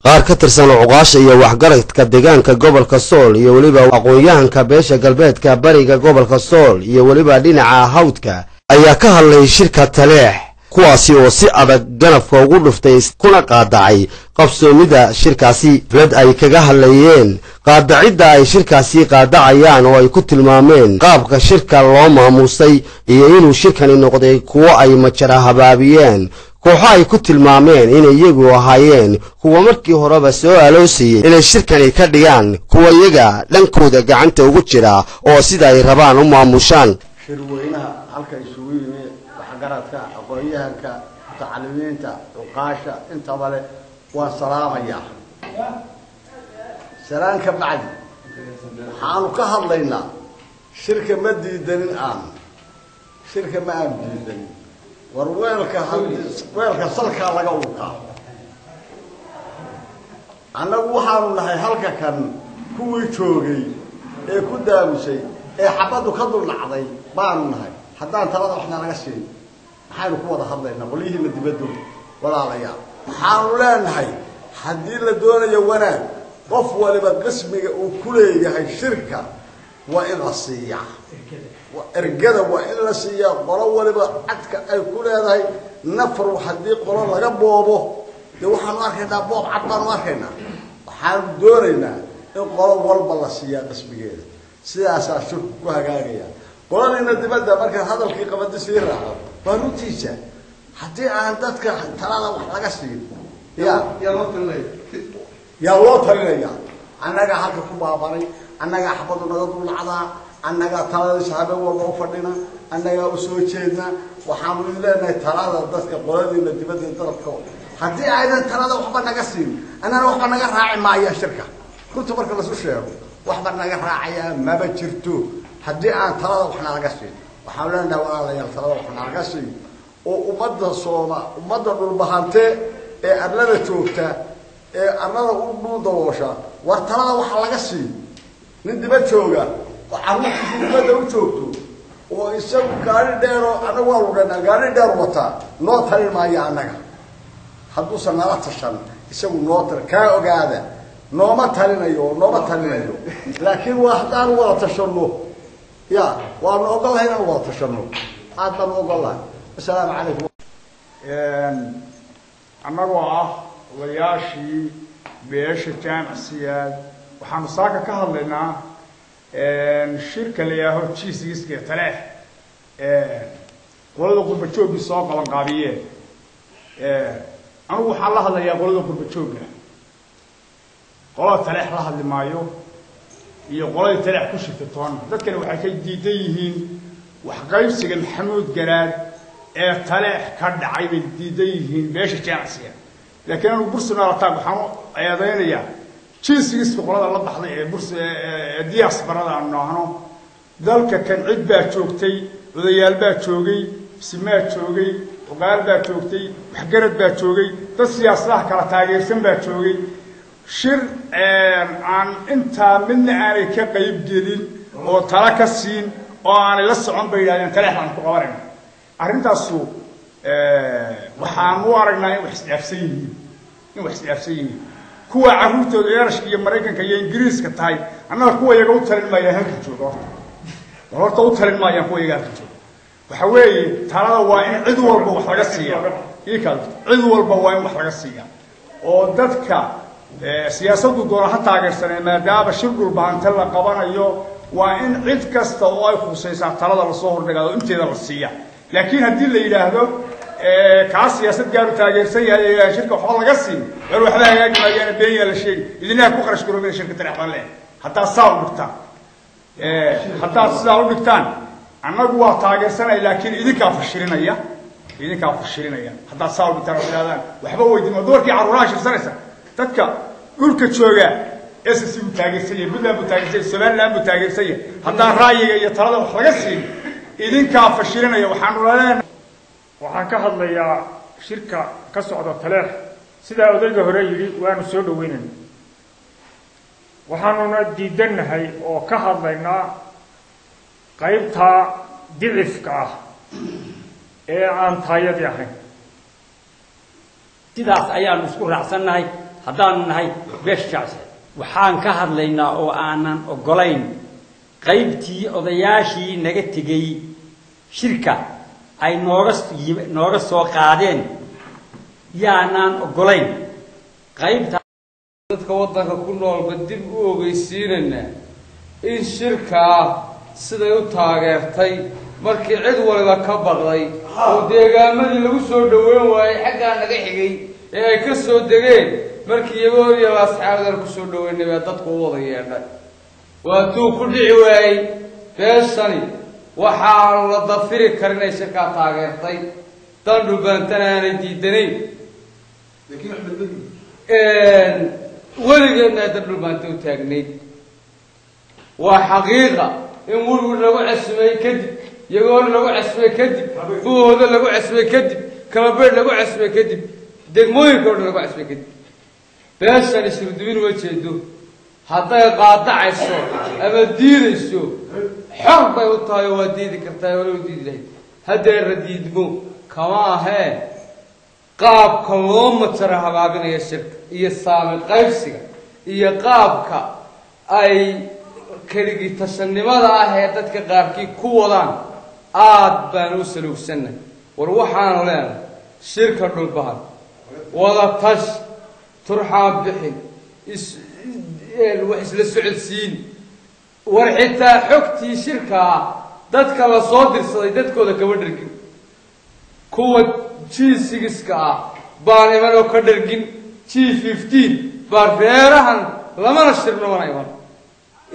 qaar ka tirsan uqaasha iyo waxgaradka deegaanka gobolka Sool iyo waliba aqoon-yahanka beesha galbeedka bariga gobolka Sool iyo waliba dhinaca hawdka ayaa ka hadlay shirka Taleex kuwaasi oo si adag ganafka ugu dhuftay kuna qaadacay qabsoomida shirkaasi lad ay kaga hadlayeen qaadacidda ay shirkaasi qaadacayaan oo ay ku tilmaameen qaabka shirka loo maamusay iyo inuu shirkani noqday kuwo ay majara habaabiyeen kooxo ay ku tilmaameen inay iyagu ahaayeen kuwa markii horeba soo aloosiyay inay shirkani ka dhigaan kuwa iyaga dhankooda gacanta ugu jira oo sida ay rabaan u maamushaan shirweynaha halka isugu yimid waxgaradka aqoon-yahanka tacliimiinta uqaasha intaba leh waa salaamaya salaanka bacdi waxaanu ka hadlaynaa shirka ma diidanin shirka ma aan diidanin war weelka salka laga urkaa annagu waxaanu nahay halka kan kuwii joogay ee ku daawusay ee xabadu ka dul dhacday baanu nahay haddaan talada waxna laga siin maxaynu ku wada hadlaynaa qolyihiina dibaddu walaalayaal waxaanu leenahay haddii la doonayo wanaag qof waliba qismiga uu ku leeyahay shirka waa in la siiyaa ergada waa in la siiyaa qolo waliba cadka ay ku leedahay nafar haddii qolo laga boobo dee waxaanu arkaynaa boob cad baanu arkaynaa waxaanu doonaynaa in qolo walba la siiyaa qismigeeda sidaasaa shirku ku hagaagaya qoladina dibadda markaad hadalkii qabadi sii raaco waa runtiisa haddii aan dadka talada wax laga siin yaa loo talinaya annagaa halka ku baabaray annagaa xabadu naga dul dhacdaa annagaa taladiisa habeen walba u fadhina annagaa u soo jeedna waxaanu leenahay talada dadka qoladiina dibadda dalabka haddii aydan talada waxba naga siin annana waxba naga raaci maaya shirka runta marka lasu sheego waxba naga raacayaa maba jirto haddii aan talada waxna laga siin waxaan leenahay walaalayaal talada waxna laga siin oo ummadda dhulbahante ee arlada joogta ee arlada u dhuudawoosha war talada waxa laga siin nin dibad jooga oo carruurtiisa dibadda u joogto oo isagu gaari dheeroo annagu waa lughanaa gaari dheer wataa noo talin maayo annaga hadduusan nala tashan isagu kaa ogaada nooma talinayo laakiin waa haddaanu wada tashano ya waanu ogolahay inaanu wada tashano aad baanu ogolahay assalaamu calaykum annagoo ah odayaashii beesha jaamacsiyaad waxaanu saaka ka hadlaynaa shirka la yidhaaho jiisigiiska Taleex qolada qurba joogii soo qaban qaabiyeen anigu waxaan la hadlayaa qolada qurba jooga qolada Taleex la hadli maayo iyo qolada Taleex ku shirta toon dadkana waxay ka diidan yihiin wax qaybsiga Maxamuud Garaad ee Taleex ka dhacay bay diidan yihiin beesha jaamacsiyaad laakiin anigu bursuna la taag waxaan eedeynayaa jiisigiiska qolada la baxday ee bursa diasporada aan noqono dalka kan cid baa joogtay odayaal baa joogay simaa joogay ogaal baa joogtay waxgarad baa joogay dad siyaasadaha kala taageersan baa joogay shir aan intaa midna aanay ka qayb gelin oo tala ka siin oo aanay la socon bay yidhahdeen Taleex aan ku qabanayna arrintaasu waxaan u aragnaa in wax isdhaafsan yihiin kuwa carruurtooda Eerashka iyo Mareykanka iyo Ingiriiska tahay annaga kuwa iyaga u talin maayaan halka joogo horta u talin maayaan kuwa iyaga halka joogo waxa weeye talada waa in cid walba wax laga siiyaa cid walba waa in wax laga siiyaa oo dadka siyaasaddu doona ha taageersanay maadaama shir dhulbaante la qabanayo waa in cid kasta oo ay khusaysaa talada la soo hordhigaado inteeda la siiyaa laakiin haddii la yidhaahdo kaas siyaasad gaaru taageersan yahay shirka waxba laga siin war waxba hagaagi maayaan been la sheegay idinaha ku qarash garoobay shirka Taleex baan leeyahay hadaa saa u dhigtaan annagu waa taageersanay laakiin idinka fashirinaya hadaa saa u dhigtaan wadaadaan waxba weydin doorkii carruuraha shirsanaysa dadka dhulka jooga SSC u taageersan yahay Puntland u taageersan yahay Somaliland u taageersan yahay hadaa raayiga iyo talada wax laga siin idinka fashirinaya waxaan ka hadlayaa shirka ka socda Taleex sida odayga hore yiri waanu soo dhaweynaa waxaanuna diidanahay oo ka hadlaynaa qaybta dicifka ah ee aan taayadii ahayn sidaas ayaanu isku raacsanahay haddaan nahay beesha jacse waxaan ka hadlaynaa oo aanan ogolayn qaybtii odayaashii naga tegay shirka ay nooga soo qaadeen yaanaan ogolayn qaybta dadka waddanka ku noolba dib u ogeysiinayna in shirka siday u taageertay markii cid waliba ka baqday oo deegaamadii lagu soo dhaweyn waayay xaggaa naga xigay ee ay ka soo degeen markii iyagoo iyo asxaabada ku soo dhaweynay baa dadku u wada yeedhay waatuu ku dhici waayay beeshani waxaan la dafiri karin ay shirkaa taageertay dan dhulbaantana aanay diidanayn weligeedna dan dhulbaanta u taagnayd waa xaqiiqa in werwer lagu casumay kadib yagoona lagu casumay kadib buhooda lagu casumay kadib kalabeedh lagu casumay kadib degmooyinka o dhan lagu casumay kadib beeshani shurdubin uma jeedo hadday qaadacayso ama diidayso xor bay u tahay oo waa diidi kartaa wala u diidi lahayd haddee radiidmo kama ahee qaabka loo matara habaabinaya shirka iyo saami qaybsiga iyo qaabka ay keligii tashanimada ah ee dadka qaarkii ku wadaan aad baan u saluugsanay war waxaanu leenahay shirka dhulbahan wada tash turxaan bixin wax isla socodsiin war xitaa xogtii shirkaa dadka la soo dirsaday dadkooda kama dhergin kuwa G6-ka ah baan iman oo ka dhergin G15 baan reerahan lamana shirno wana iman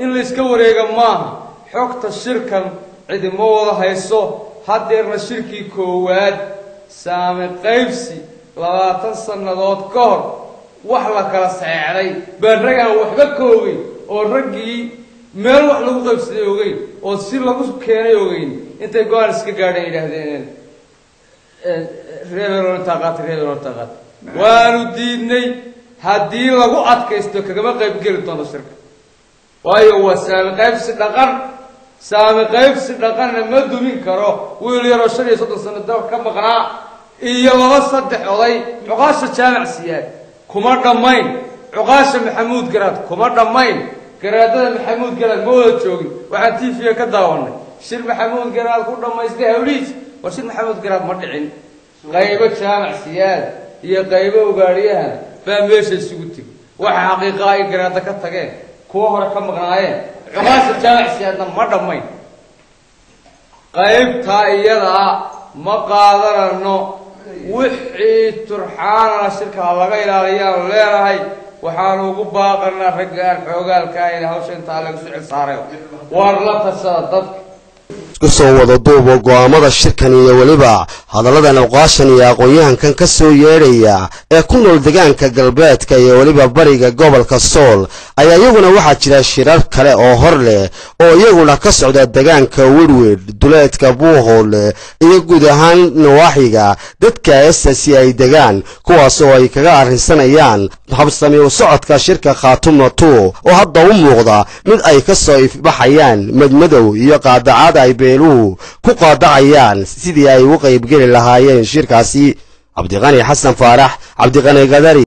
in la iska wareega maaha xogta shirkan cidimo wada hayso hadeerna shirkii koowaad saami qaybsi 20 sannadood ka hor wax la kala saxeexday baan ragaan waxba ka ogeyn oo raggii meel wax lagu qaybsaday ogeyn oo si lagu keenay ogeyn intay go'aan iska gaadhay yiraahdeen reebel taqaat waanu diidnay haddii lagu adkaysto kagama qayb geli doono shirka waayo waa saami qaybsi dhaqanna ma dumin karo wiil yaroo 35 sano dal ka maqnaa iyo 2-3 oday cuqaasha jaamac siyaad kuma dhamayn cuqaasha maxamuud garaad kuma dhamayn garaadada maxamuud garaad ma wada joogin waxaan TV ka daawanay shir maxamuud garaad ku dhamaystay hawliis war shir maxamuud garaad ma dhicin qaybo jaamac siyaad iyo qaybo ugaariyahan baa meesha isugu tigi waxa xaqiiqa ay garaada ka tageen kuwa hore ka maqnaayeen cuqaasha jaamac siyaadna ma dhamayn qaybta iyada ma qaadanano wixii turxaana shirka laga ilaaliyaan leeyahay waxaan ugu baaqanaa ragga xoogaalka ay hawsha inta lagu soo saaray war la tasada dadka kusoo wada duubo go'aamada shirkan iyo waliba hadaladan uqaashan iyo aqoonyahankan ka soo yeedhaya ee ku nool deegaanka galbeedka iyo waliba bariga gobolka Sool ayaa iyaguna waxa jira shirar kale oo hor leh oo iyaguna ka socda deegaanka Werwer duleedka Buuhoole iyo guud ahaan nawaaxiga dadka SSC ay degaan kuwaas oo ay kaga arrinsanayaan habsami u socodka shirka Khaatumo 2 oo hadda u muuqda mid ay ka soo ifbaxayaan madmadow iyo qaadacad ay beeluhu ku qaadacayaan sidii ay u qayb gali lahaayeen shirkaasi. Cabdiqani Xasan Faarax, Cabdiqani Gadari.